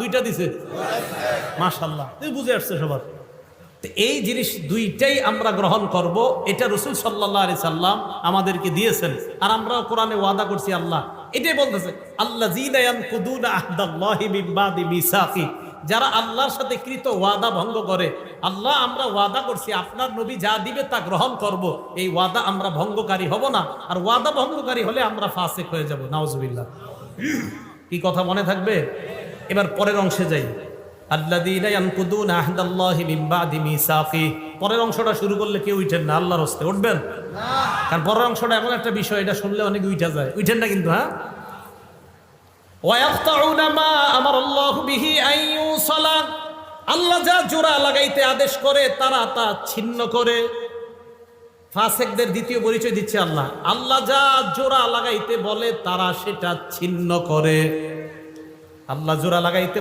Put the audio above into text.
দুইটা দিছে? মাশাআল্লাহ, তুমি বুঝে আসছে সবার। এই জিনিস দুইটাই আমরা গ্রহণ করব, এটা রাসূল সাল্লাল্লাহু আলাইহি সাল্লাম আমাদেরকে দিয়েছেন। আর আমরাও কোরআনে ওয়াদা করছি, আল্লাহ এটাই বলতেছে, আল্লাযীনা ইয়ানকুদুনা আহদাল্লাহি মিন বাদি মিসাকি, যারা আল্লাহর সাথে কৃত ওয়াদা ভঙ্গ করে। আল্লাহ আমরা ওয়াদা করছি আপনার নবী যা দিবে তা গ্রহণ করব, এই ওয়াদা আমরা ভঙ্গকারী হব না। আর ওয়াদা ভঙ্গকারী হলে আমরা ফাসিক হয়ে যাব। নাউজুবিল্লাহ। কি কথা মনে থাকবে? এবার পরের অংশে যাই। আল্লাযীনা ইয়ানকুদুনা আহদাল্লাহি মিন বাদি মিসাকি, পরের অংশটা শুরু করলে কেউ উঠেন না, আল্লাহর হস্তে উঠবেন না, কারণ পরের অংশটা এমন একটা বিষয়, এটা শুনলে অনেকে উঠা যায়। উঠেন না কিন্তু, হ্যাঁ। ওয়ায়াকতাউনা মা আমারাল্লাহু বিহি আন ইউসালা, আল্লাহ যা জোড়া লাগাইতে আদেশ করে তারা তা ছিন্ন করে। ফাসিকদের দ্বিতীয় পরিচয় দিচ্ছে আল্লাহ, আল্লাহ যা জোড়া লাগাইতে বলে তারা সেটা ছিন্ন করে। আল্লাহ জোড়া লাগাইতে